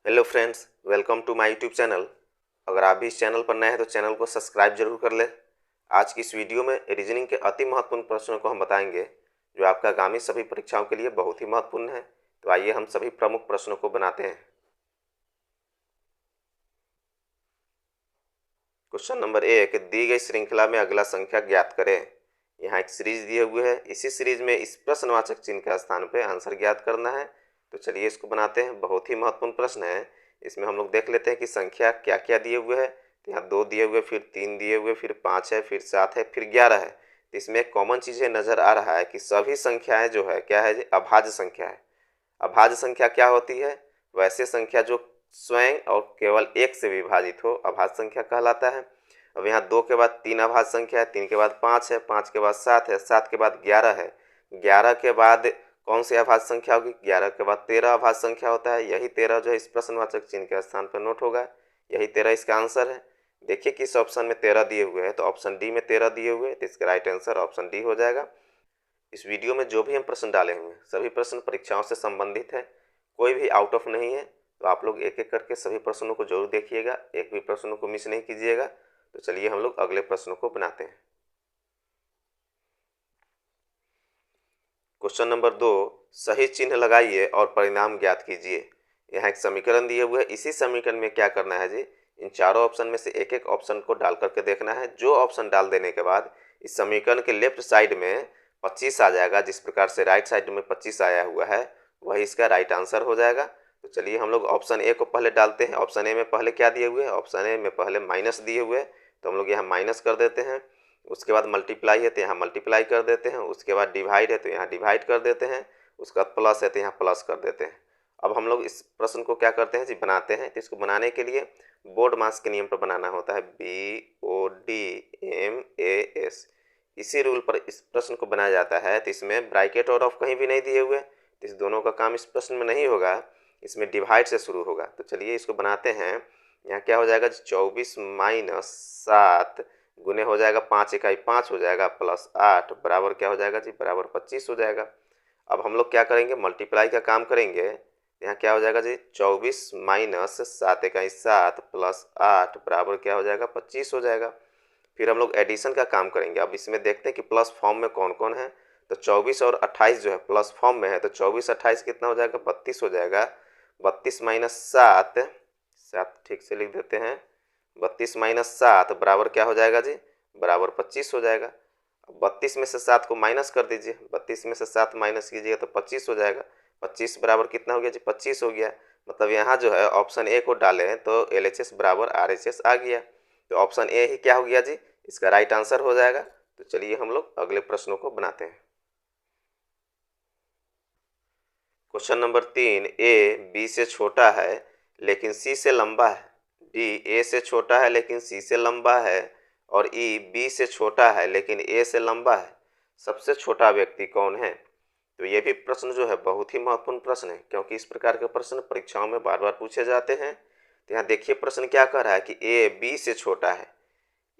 Hello friends, welcome to my YouTube channel. अगर आप भी इस चैनल पर नए हैं तो चैनल को सब्सक्राइब जरूर कर लें। आज की इस वीडियो में रीजनिंग के अति महत्वपूर्ण प्रश्नों को हम बताएंगे जो आपका आगामी सभी परीक्षाओं के लिए बहुत ही महत्वपूर्ण है। तो आइए हम सभी प्रमुख प्रश्नों को बनाते हैं। क्वेश्चन नंबर 1, दी गई श्रृंखला में अगला संख्या ज्ञात करें। यहाँ एक सीरीज दिए हुए है, इसी सीरीज में इस प्रश्नवाचक चिन्ह के स्थान पे आंसर ज्ञात करना है। तो चलिए इसको बनाते हैं। बहुत ही महत्वपूर्ण प्रश्न है। इसमें हम लोग देख लेते हैं कि संख्या क्या क्या दिए हुए है। तो यहाँ 2 दिए हुए, फिर 3 दिए हुए, फिर 5 है, फिर 7 है, फिर 11 है। तो इसमें एक कॉमन चीज़ ये नज़र आ रहा है कि सभी संख्याएं जो है क्या है, अभाज्य संख्या है। अभाज्य संख्या क्या होती है? वैसे संख्या जो स्वयं और केवल एक से विभाजित हो अभाज्य संख्या कहलाता है। अब यहाँ 2 के बाद 3 अभाज्य संख्या है, 3 के बाद 5 है, 5 के बाद 7 है, 7 के बाद 11 है, 11 के बाद कौन सी अभाज्य संख्या होगी? 11 के बाद 13 अभाज्य संख्या होता है। यही 13 जो है इस प्रश्नवाचक चिन्ह के स्थान पर नोट होगा। यही 13 इसका आंसर है। देखिए किस ऑप्शन में 13 दिए हुए हैं, तो ऑप्शन डी में 13 दिए हुए हैं, तो इसका राइट आंसर ऑप्शन डी हो जाएगा। इस वीडियो में जो भी हम प्रश्न डाले हुए हैं सभी प्रश्न परीक्षाओं से संबंधित है, कोई भी आउट ऑफ नहीं है। तो आप लोग एक एक करके सभी प्रश्नों को जरूर देखिएगा, एक भी प्रश्नों को मिस नहीं कीजिएगा। तो चलिए हम लोग अगले प्रश्नों को बनाते हैं। क्वेश्चन नंबर 2, सही चिन्ह लगाइए और परिणाम ज्ञात कीजिए। यहाँ एक समीकरण दिए हुए है। इसी समीकरण में क्या करना है जी, इन चारों ऑप्शन में से एक एक ऑप्शन को डाल करके देखना है। जो ऑप्शन डाल देने के बाद इस समीकरण के लेफ्ट साइड में 25 आ जाएगा, जिस प्रकार से राइट साइड में 25 आया हुआ है वही इसका राइट आंसर हो जाएगा। तो चलिए हम लोग ऑप्शन ए को पहले डालते हैं। ऑप्शन ए में पहले क्या दिए हुए हैं? ऑप्शन ए में पहले माइनस दिए हुए हैं, तो हम लोग यहाँ माइनस कर देते हैं। उसके बाद मल्टीप्लाई है तो यहाँ मल्टीप्लाई कर देते हैं। उसके बाद डिवाइड है तो यहाँ डिवाइड कर देते हैं। उसके बाद प्लस है तो यहाँ प्लस कर देते हैं। अब हम लोग इस प्रश्न को क्या करते हैं जी, बनाते हैं। तो इसको बनाने के लिए बोर्ड मास के नियम पर बनाना होता है, BODMAS। इसी रूल पर इस प्रश्न को बनाया जाता है। तो इसमें ब्रैकेट और ऑफ कहीं भी नहीं दिए हुए, तो इस दोनों का काम इस प्रश्न में नहीं होगा, इसमें डिवाइड से शुरू होगा। तो चलिए इसको बनाते हैं। यहाँ क्या हो जाएगा? 24 माइनस 7 गुने हो जाएगा 5 इकाई 5 हो जाएगा, प्लस 8 बराबर क्या हो जाएगा जी, बराबर 25 हो जाएगा। अब हम लोग क्या करेंगे? मल्टीप्लाई का काम करेंगे। यहाँ क्या हो जाएगा जी, 24 माइनस 7 इकाई 7 प्लस 8 बराबर क्या हो जाएगा, 25 हो जाएगा। फिर हम लोग एडिशन का काम करेंगे। अब इसमें देखते हैं कि प्लस फॉर्म में कौन कौन है। तो 24 और 28 जो है प्लस फॉर्म में है, तो 24 28 कितना हो जाएगा, 32 हो जाएगा। 32 माइनस 7 ठीक से लिख देते हैं, 32 माइनस 7 बराबर क्या हो जाएगा जी, बराबर 25 हो जाएगा। अब 32 में से 7 को माइनस कर दीजिए, 32 में से 7 माइनस कीजिएगा तो 25 हो जाएगा। 25 बराबर कितना हो गया जी, 25 हो गया। मतलब यहाँ जो है ऑप्शन ए को डालें तो LHS बराबर RHS आ गया। तो ऑप्शन ए ही क्या हो गया जी, इसका राइट आंसर हो जाएगा। तो चलिए हम लोग अगले प्रश्नों को बनाते हैं। क्वेश्चन नंबर 3, ए बी से छोटा है लेकिन सी से लंबा है, डी ए से छोटा है लेकिन सी से लंबा है, और ई बी से छोटा है लेकिन ए से लंबा है। सबसे छोटा व्यक्ति कौन है? तो ये भी प्रश्न जो है बहुत ही महत्वपूर्ण प्रश्न है, क्योंकि इस प्रकार के प्रश्न परीक्षाओं में बार बार पूछे जाते हैं। तो यहाँ देखिए प्रश्न क्या कर रहा है कि ए बी से छोटा है।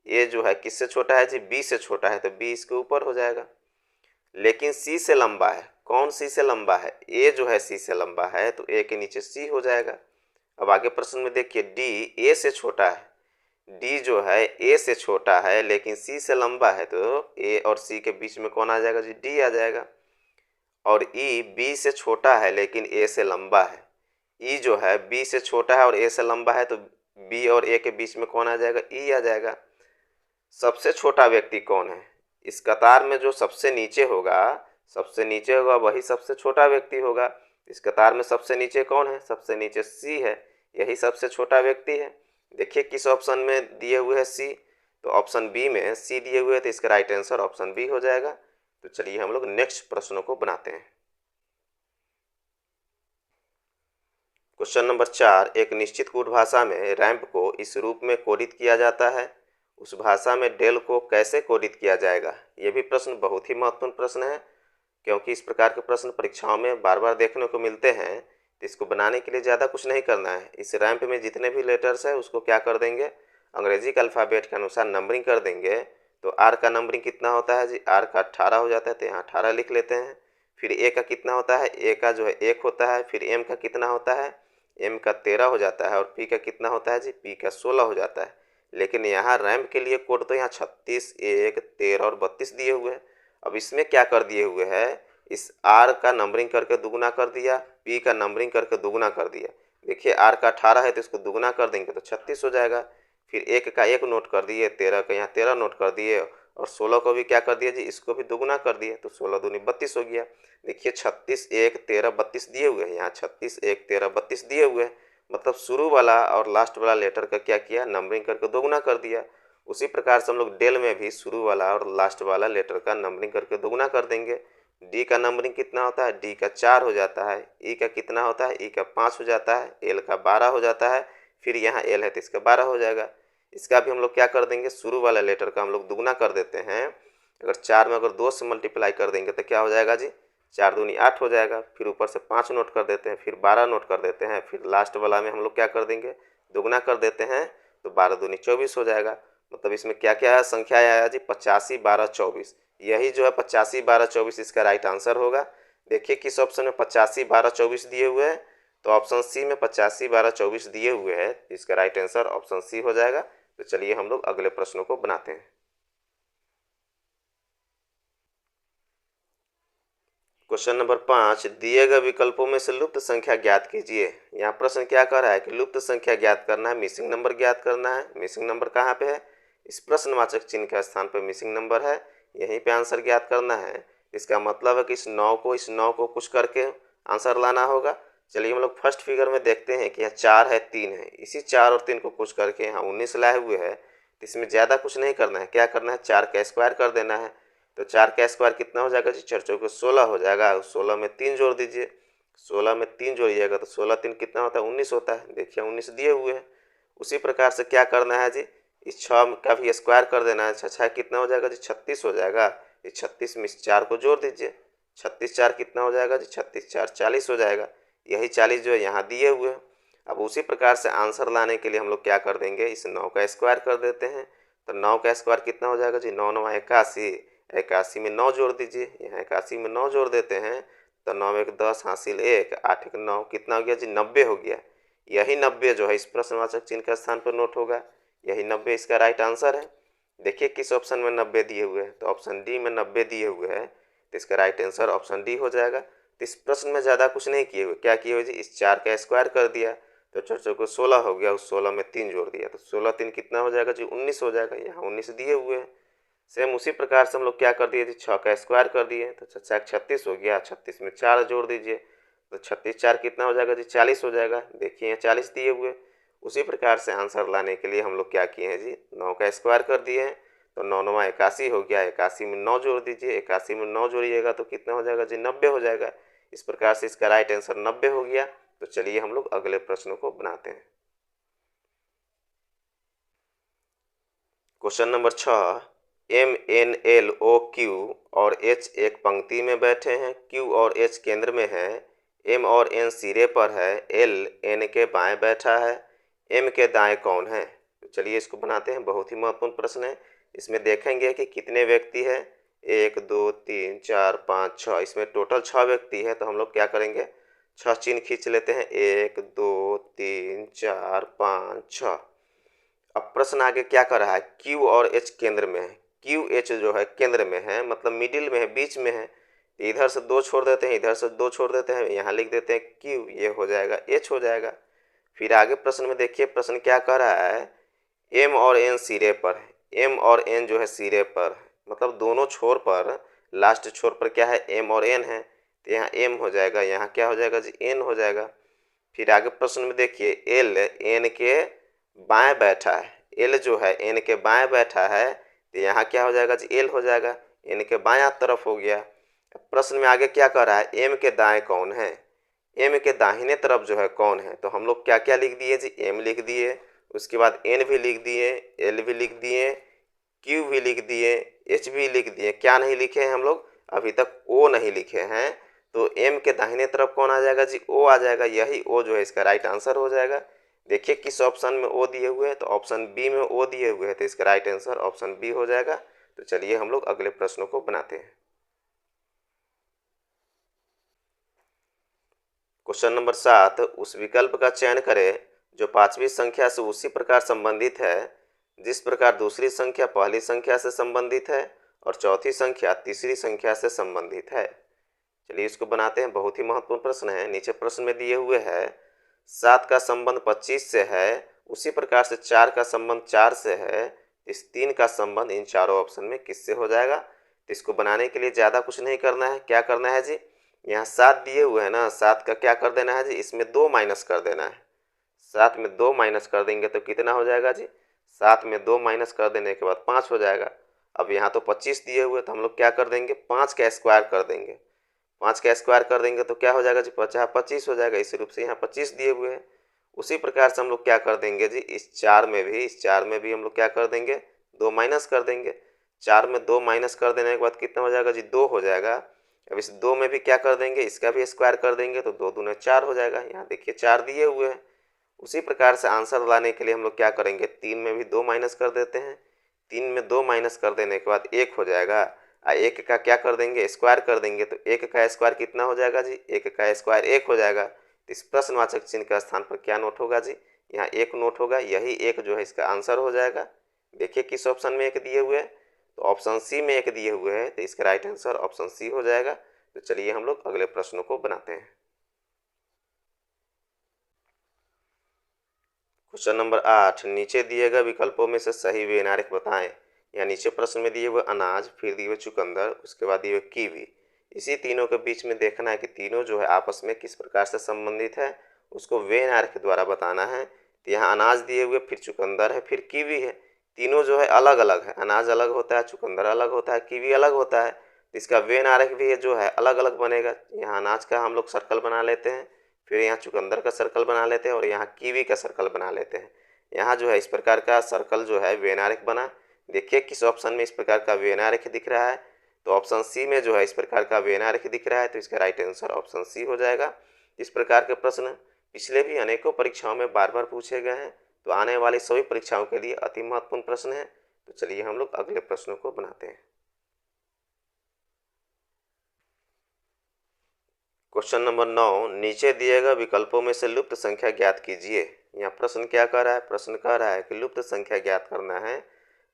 ए जो है किससे छोटा है जी, बी से छोटा है, तो बी इसके ऊपर हो जाएगा। लेकिन सी से लंबा है। कौन सी से लंबा है? ए जो है सी से लंबा है, तो ए के नीचे सी हो जाएगा। अब आगे प्रश्न में देखिए, डी ए से छोटा है। डी जो है ए से छोटा है लेकिन सी से लंबा है, तो ए और सी के बीच में कौन आ जाएगा जी, डी आ जाएगा। और ई बी से छोटा है लेकिन ए से लंबा है। ई जो है बी से छोटा है और ए से लंबा है, तो बी और ए के बीच में कौन आ जाएगा, ई आ जाएगा। सबसे छोटा व्यक्ति कौन है? इस कतार में जो सबसे नीचे होगा वही सबसे छोटा व्यक्ति होगा। इस कतार में सबसे नीचे कौन है? सबसे नीचे सी है, यही सबसे छोटा व्यक्ति है। देखिए किस ऑप्शन में दिए हुए है सी, तो ऑप्शन बी में सी दिए हुए है, तो इसका राइट आंसर ऑप्शन बी हो जाएगा। तो चलिए हम लोग नेक्स्ट प्रश्नों को बनाते हैं। क्वेश्चन नंबर 4, एक निश्चित कोड भाषा में रैंप को इस रूप में कोडित किया जाता है, उस भाषा में डेल को कैसे कोडित किया जाएगा? ये भी प्रश्न बहुत ही महत्वपूर्ण प्रश्न है, क्योंकि इस प्रकार के प्रश्न परीक्षाओं में बार बार देखने को मिलते हैं। तो इसको बनाने के लिए ज़्यादा कुछ नहीं करना है। इस रैंप में जितने भी लेटर्स है उसको क्या कर देंगे, अंग्रेजी के अल्फ़ाबेट के अनुसार नंबरिंग कर देंगे। तो आर का नंबरिंग कितना होता है जी, आर का 18 हो जाता है, तो यहाँ 18 लिख लेते हैं। फिर ए का कितना होता है, ए का जो है 1 होता है। फिर एम का कितना होता है, एम का 13 हो जाता है और पी का कितना होता है जी, पी का 16 हो जाता है। लेकिन यहाँ रैम के लिए कोड तो यहाँ 36, 1, 13 और 32 दिए हुए हैं। अब इसमें क्या कर दिए हुए हैं, इस आर का नंबरिंग करके दुगुना कर दिया, पी का नंबरिंग करके दुगुना कर दिया। देखिए आर का 18 है तो इसको दुगुना कर देंगे तो 36 हो जाएगा। फिर 1 का 1 नोट कर दिए, 13 का यहाँ 13 नोट कर दिए और 16 को भी क्या कर दिया जी, इसको भी दुगुना कर दिए तो 16 दूनी 32 हो गया। देखिए 36, 1, 13, 32 दिए हुए हैं, यहाँ 36, 1, 13, 32 दिए हुए हैं। मतलब शुरू वाला और लास्ट वाला लेटर का क्या किया, नंबरिंग करके दोगुना कर दिया। उसी प्रकार से हम लोग डेल में भी शुरू वाला और लास्ट वाला लेटर का नंबरिंग करके दोगुना कर देंगे। डी का नंबरिंग कितना होता है, डी का 4 हो जाता है। ई का कितना होता है, ई का 5 हो जाता है। एल का 12 हो जाता है। फिर यहाँ एल है तो इसका 12 हो जाएगा। इसका भी हम लोग क्या कर देंगे, शुरू वाला लेटर का हम लोग दुगुना कर देते हैं। अगर 4 में अगर 2 से मल्टीप्लाई कर देंगे तो क्या हो जाएगा जी, 4 दूनी 8 हो जाएगा। फिर ऊपर से 5 नोट कर देते हैं, फिर 12 नोट कर देते हैं। फिर लास्ट वाला में हम लोग क्या कर देंगे, दुगुना कर देते हैं तो 12 दूनी 24 हो जाएगा। मतलब इसमें क्या क्या संख्या आया जी, 85, 12, 24। यही जो है 85, 12, 24 इसका राइट आंसर होगा। देखिए किस ऑप्शन में 85, 12, 24 दिए हुए हैं, तो ऑप्शन सी में 85, 12, 24 दिए हुए हैं। इसका राइट आंसर ऑप्शन सी हो जाएगा। तो चलिए हम लोग अगले प्रश्नों को बनाते हैं। क्वेश्चन नंबर 5, दिए गए विकल्पों में से लुप्त संख्या ज्ञात कीजिए। यहाँ प्रश्न क्या कर रहा है कि लुप्त संख्या ज्ञात करना है, मिसिंग नंबर ज्ञात करना है। मिसिंग नंबर कहाँ पे है, इस प्रश्नवाचक चिन्ह के स्थान पर मिसिंग नंबर है, यहीं पे आंसर ज्ञात करना है। इसका मतलब है कि इस 9 को कुछ करके आंसर लाना होगा। चलिए हम लोग फर्स्ट फिगर में देखते हैं कि यहाँ 4 है, 3 है। इसी 4 और 3 को कुछ करके यहाँ 19 लाए हुए हैं। तो इसमें ज़्यादा कुछ नहीं करना है, क्या करना है, 4 का स्क्वायर कर देना है। तो 4 का स्क्वायर कितना हो जाएगा जी, 4 चौके 16 हो जाएगा। 16 में 3 जोड़ दीजिए, 16 में 3 जोड़िएगा तो 16 3 कितना होता है, 19 होता है। देखिए 19 दिए हुए हैं। उसी प्रकार से क्या करना है जी, इस 6 का भी स्क्वायर कर देना है। 6 कितना हो जाएगा जी, 36 हो जाएगा। इस 36 में इस 4 को जोड़ दीजिए, 36 4 कितना हो जाएगा जी, 36 4 40 हो जाएगा। यही 40 जो है यहाँ दिए हुए हैं। अब उसी प्रकार से आंसर लाने के लिए हम लोग क्या कर देंगे, इस 9 का स्क्वायर कर देते हैं। तो 9 का स्क्वायर कितना हो जाएगा जी, 9 9 81, 81 में 9 जोड़ दीजिए, यहाँ 81 में 9 जोड़ देते हैं तो 9 1 10 हासिल 1, 8 1 9 कितना हो गया जी, 90 हो गया। यही 90 जो है इस प्रश्नवाचक चिन्ह के स्थान पर नोट होगा। यही 90 इसका राइट आंसर है। देखिए किस ऑप्शन में 90 दिए हुए हैं, तो ऑप्शन डी में 90 दिए हुए हैं। तो इसका राइट आंसर ऑप्शन डी हो जाएगा। तो इस प्रश्न में ज़्यादा कुछ नहीं किए हुए, क्या किए हुए जी, इस 4 का स्क्वायर कर दिया तो 4 चौके 16 हो गया, उस 16 में 3 जोड़ दिया तो 16 3 कितना हो जाएगा जी, 19 हो जाएगा। यहाँ 19 दिए हुए हैं। सेम उसी प्रकार से हम लोग क्या कर दिए जी, 6 का स्क्वायर कर दिए तो 6 36 हो गया। 36 में 4 जोड़ दीजिए तो 36 4 कितना हो जाएगा जी, 40 हो जाएगा। देखिए यहाँ 40 दिए हुए। उसी प्रकार से आंसर लाने के लिए हम लोग क्या किए हैं जी, 9 का स्क्वायर कर दिए हैं तो 9 9 81 हो गया। 81 में 9 जोड़ दीजिए, 81 में 9 जोड़िएगा तो कितना हो जाएगा जी, 90 हो जाएगा। इस प्रकार से इसका राइट आंसर 90 हो गया। तो चलिए हम लोग अगले प्रश्नों को बनाते हैं। Question number 6, M N L O Q और एच एक पंक्ति में बैठे हैं, क्यू और एच केंद्र में है, एम और एन सिरे पर है, एल एन के बाएं बैठा है, एम के दाएं कौन है। तो चलिए इसको बनाते हैं। बहुत ही महत्वपूर्ण प्रश्न है। इसमें देखेंगे कि कितने व्यक्ति है, 1 2 3 4 5 6, इसमें टोटल 6 व्यक्ति है। तो हम लोग क्या करेंगे, 6 चिन्ह खींच लेते हैं, 1 2 3 4 5 6। अब प्रश्न आगे क्या कर रहा है, क्यू और एच केंद्र में है। क्यू एच जो है केंद्र में है, मतलब मिडिल में है, बीच में है। इधर से 2 छोड़ देते हैं, इधर से 2 छोड़ देते हैं, यहाँ लिख देते हैं क्यू, ये हो जाएगा एच हो जाएगा। फिर आगे प्रश्न में देखिए, प्रश्न क्या कर रहा है, एम और एन सिरे पर है। एम और एन जो है सिरे पर है, मतलब दोनों छोर पर, लास्ट छोर पर क्या है, एम और एन है। तो यहाँ एम हो जाएगा, यहाँ क्या हो जाएगा जी, एन हो जाएगा। फिर आगे प्रश्न में देखिए, एल एन के बाएं बैठा है। एल जो है एन के बाएं बैठा है तो यहाँ क्या हो जाएगा जी, एल हो जाएगा। एन के बायां तरफ हो गया। प्रश्न में आगे क्या कर रहा है, एम के दाएं कौन है, एम के दाहिने तरफ जो है कौन है। तो हम लोग क्या क्या लिख दिए जी, एम लिख दिए, उसके बाद एन भी लिख दिए, एल भी लिख दिए, क्यू भी लिख दिए, एच भी लिख दिए। क्या नहीं लिखे हैं हम लोग, अभी तक ओ नहीं लिखे हैं। तो एम के दाहिने तरफ कौन आ जाएगा जी, ओ आ जाएगा। यही ओ जो है इसका राइट आंसर हो जाएगा। देखिए किस ऑप्शन में ओ दिए हुए हैं, तो ऑप्शन बी में ओ दिए हुए हैं, तो इसका राइट आंसर ऑप्शन बी हो जाएगा। तो चलिए हम लोग अगले प्रश्नों को बनाते हैं। क्वेश्चन नंबर 7, उस विकल्प का चयन करें जो पांचवी संख्या से उसी प्रकार संबंधित है जिस प्रकार दूसरी संख्या पहली संख्या से संबंधित है और चौथी संख्या तीसरी संख्या से संबंधित है। चलिए इसको बनाते हैं। बहुत ही महत्वपूर्ण प्रश्न है। नीचे प्रश्न में दिए हुए है 7 का संबंध 25 से है, उसी प्रकार से 4 का संबंध 4 से है, इस 3 का संबंध इन चारों ऑप्शन में किससे हो जाएगा। तो इसको बनाने के लिए ज़्यादा कुछ नहीं करना है। क्या करना है जी, यहाँ 7 दिए हुए हैं ना, 7 का क्या कर देना है जी, इसमें 2 माइनस कर देना है। 7 में 2 माइनस कर देंगे तो कितना हो जाएगा जी, 7 में 2 माइनस कर देने के बाद 5 हो जाएगा। अब यहाँ तो 25 दिए हुए तो हम लोग क्या कर देंगे, 5 का स्क्वायर कर देंगे। 5 का स्क्वायर कर देंगे तो क्या हो जाएगा जी, 25 हो जाएगा। इसी रूप से यहाँ 25 दिए हुए हैं। उसी प्रकार से हम लोग क्या कर देंगे जी, इस 4 में भी हम लोग क्या कर देंगे, 2 माइनस कर देंगे। 4 में 2 माइनस कर देने के बाद कितना हो जाएगा जी, 2 हो जाएगा। अब इस 2 में भी क्या कर देंगे, इसका भी स्क्वायर कर देंगे तो 2 दूने 4 हो जाएगा। यहाँ देखिए 4 दिए हुए हैं। उसी प्रकार से आंसर लाने के लिए हम लोग क्या करेंगे, 3 में भी 2 माइनस कर देते हैं। 3 में 2 माइनस कर देने के बाद 1 हो जाएगा। 1 का क्या कर देंगे, स्क्वायर कर देंगे तो 1 का स्क्वायर कितना हो जाएगा जी, 1 का स्क्वायर 1 हो जाएगा। तो इस प्रश्नवाचक चिन्ह का स्थान पर क्या नोट होगा जी, यहाँ 1 नोट होगा। यही 1 जो है इसका आंसर हो जाएगा। देखिए किस ऑप्शन में 1 दिए हुए हैं, तो ऑप्शन सी में 1 दिए हुए हैं, तो इसका राइट आंसर ऑप्शन सी हो जाएगा। तो चलिए हम लोग अगले प्रश्नों को बनाते हैं। क्वेश्चन नंबर 8, नीचे दिए गए विकल्पों में से सही व्यवहारिक बताएं। या नीचे प्रश्न में दिए हुए अनाज, फिर दिए हुए चुकंदर, उसके बाद दिए हुए कीवी, इसी तीनों के बीच में देखना है कि तीनों जो है आपस में किस प्रकार से संबंधित है, उसको वेन आर्क के द्वारा बताना है। तो यहाँ अनाज दिए हुए, फिर चुकंदर है, फिर कीवी है। तीनों जो है अलग अलग है। अनाज अलग होता है, चुकंदर अलग होता है, कीवी अलग होता है। तो इसका वेन आर्क भी जो है अलग अलग बनेगा। यहाँ अनाज का हम लोग सर्कल बना लेते हैं, फिर यहाँ चुकंदर का सर्कल बना लेते हैं और यहाँ कीवी का सर्कल बना लेते हैं। यहाँ जो है इस प्रकार का सर्कल जो है वेन आरेख बना। देखिए किस ऑप्शन में इस प्रकार का वेन आरेख दिख रहा है, तो ऑप्शन सी में जो है इस प्रकार का वेन आरेख दिख रहा है। तो इसका राइट आंसर ऑप्शन सी हो जाएगा। इस प्रकार के प्रश्न पिछले भी अनेकों परीक्षाओं में बार बार पूछे गए हैं, तो आने वाली सभी परीक्षाओं के लिए अति महत्वपूर्ण प्रश्न है। तो चलिए हम लोग अगले प्रश्नों को बनाते हैं। क्वेश्चन नंबर 9, नीचे दिए गए विकल्पों में से लुप्त संख्या ज्ञात कीजिए। यहाँ प्रश्न क्या कर रहा है, प्रश्न कह रहा है कि लुप्त संख्या ज्ञात करना है,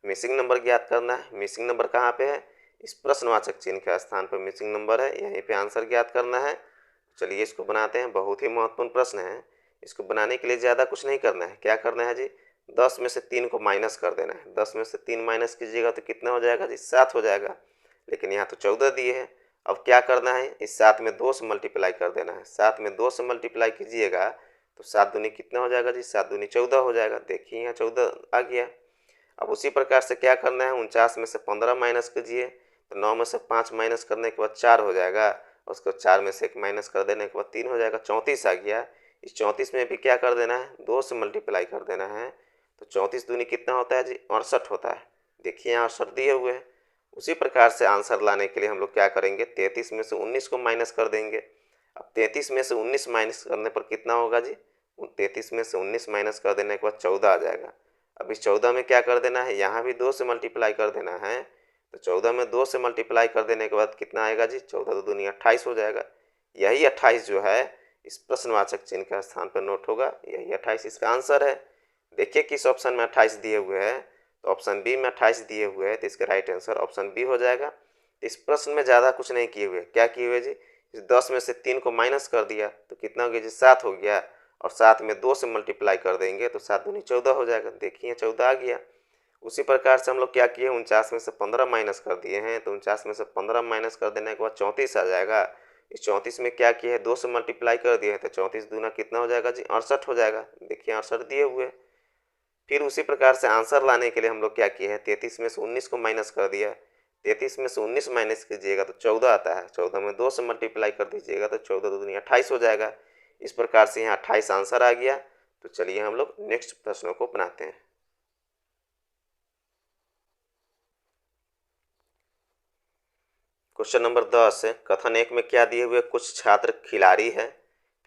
मिसिंग नंबर ज्ञात करना है। मिसिंग नंबर कहाँ पे है, इस प्रश्नवाचक चिन्ह के स्थान पर मिसिंग नंबर है, यहीं पे आंसर ज्ञात करना है। चलिए इसको बनाते हैं। बहुत ही महत्वपूर्ण प्रश्न है। इसको बनाने के लिए ज़्यादा कुछ नहीं करना है। क्या करना है जी, 10 में से 3 को माइनस कर देना है। 10 में से 3 माइनस कीजिएगा तो कितना हो जाएगा जी, 7 हो जाएगा। लेकिन यहाँ तो 14 दिए हैं। अब क्या करना है, इस 7 में 2 से मल्टीप्लाई कर देना है। 7 में 2 से मल्टीप्लाई कीजिएगा तो 7 दूनी कितना हो जाएगा जी, 7 दूनी 14 हो जाएगा। देखिए यहाँ 14 आ गया। अब उसी प्रकार से क्या करना है, 49 में से 15 माइनस कीजिए तो 9 में से 5 माइनस करने के बाद 4 हो जाएगा। उसको 4 में से 1 माइनस कर देने के बाद 3 हो जाएगा। 34 आ गया। इस 34 में भी क्या कर देना है, 2 से मल्टीप्लाई कर देना है। तो 34 दूनी कितना होता है जी, 68 होता है। देखिए यहाँ 68 दिए हुए हैं। उसी प्रकार से आंसर लाने के लिए हम लोग क्या करेंगे, 33 में से 19 को माइनस कर देंगे। अब 33 में से 19 माइनस करने पर कितना होगा जी, 33 में से 19 माइनस कर देने के बाद 14 आ जाएगा। अब इस 14 में क्या कर देना है, यहाँ भी 2 से मल्टीप्लाई कर देना है। तो 14 में 2 से मल्टीप्लाई कर देने के बाद कितना आएगा जी, 14 दूनी 28 हो जाएगा। यही 28 जो है इस प्रश्नवाचक चिन्ह का स्थान पर नोट होगा। यही 28 इसका आंसर है। देखिए किस ऑप्शन में 28 दिए हुए हैं, तो ऑप्शन बी में 28 दिए हुए हैं, तो इसका राइट आंसर ऑप्शन बी हो जाएगा। इस प्रश्न में ज़्यादा कुछ नहीं किए हुए। क्या किए हुए जी, इस 10 में से 3 को माइनस कर दिया तो कितना हो गया जी, 7 हो गया। और 7 में 2 से मल्टीप्लाई कर देंगे तो 7 दूनी 14 हो जाएगा। देखिए 14 आ गया। उसी प्रकार से हम लोग क्या किए, 49 में से 15 माइनस कर दिए हैं, तो 49 में से 15 माइनस कर देने के बाद 34 आ जाएगा। इस 34 में क्या किया है, 2 से मल्टीप्लाई कर दिए हैं, तो 34 दूना कितना हो जाएगा जी, 68 हो जाएगा। देखिए 68 दिए हुए। फिर उसी प्रकार से आंसर लाने के लिए हम लोग क्या किए हैं, 33 में से 19 को माइनस कर दिया। 33 में से 19 माइनस कीजिएगा तो 14 आता है। 14 में 2 से मल्टीप्लाई कर दीजिएगा तो 14 दूनी 28 हो जाएगा। इस प्रकार से यहाँ 28 आंसर आ गया। तो चलिए हम लोग नेक्स्ट प्रश्नों को बनाते हैं। क्वेश्चन नंबर 10 है, कथन 1 में क्या दिए हुए, कुछ छात्र खिलाड़ी है।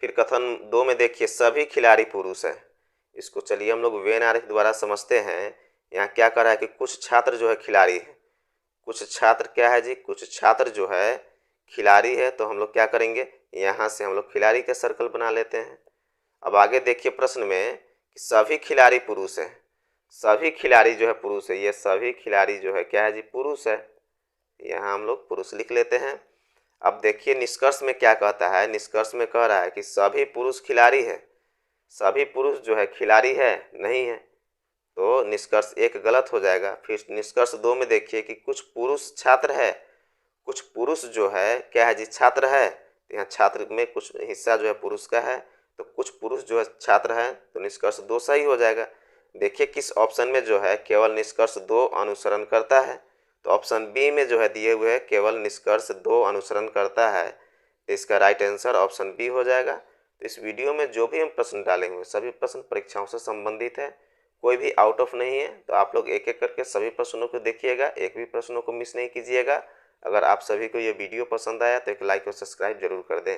फिर कथन 2 में देखिए सभी खिलाड़ी पुरुष है। इसको चलिए हम लोग वेन आरेख द्वारा समझते हैं। यहाँ क्या कर रहा है कि कुछ छात्र जो है खिलाड़ी है। कुछ छात्र क्या है जी, कुछ छात्र जो है खिलाड़ी है। तो हम लोग क्या करेंगे, यहाँ से हम लोग खिलाड़ी का सर्कल बना लेते हैं। अब आगे देखिए प्रश्न में कि सभी खिलाड़ी पुरुष हैं, सभी खिलाड़ी जो है पुरुष है, ये सभी खिलाड़ी जो है क्या है जी, पुरुष है। यहाँ हम लोग पुरुष लिख लेते हैं। अब देखिए निष्कर्ष में क्या कहता है, निष्कर्ष में कह रहा है कि सभी पुरुष खिलाड़ी है, सभी पुरुष जो है खिलाड़ी है नहीं है, तो निष्कर्ष 1 गलत हो जाएगा। फिर निष्कर्ष 2 में देखिए कि कुछ पुरुष छात्र है, कुछ पुरुष जो है क्या है जी, छात्र है। तो यहाँ छात्र में कुछ हिस्सा जो है पुरुष का है, तो कुछ पुरुष जो है छात्र है, तो निष्कर्ष 2 सही हो जाएगा। देखिए किस ऑप्शन में जो है केवल निष्कर्ष 2 अनुसरण करता है, तो ऑप्शन बी में जो है दिए हुए है केवल निष्कर्ष 2 अनुसरण करता है, तो इसका राइट आंसर ऑप्शन बी हो जाएगा। तो इस वीडियो में जो भी हम प्रश्न डाले हुए सभी प्रश्न परीक्षाओं से संबंधित है, कोई भी आउट ऑफ नहीं है। तो आप लोग एक एक करके सभी प्रश्नों को देखिएगा, एक भी प्रश्नों को मिस नहीं कीजिएगा। अगर आप सभी को ये वीडियो पसंद आया तो एक लाइक और सब्सक्राइब जरूर कर दें।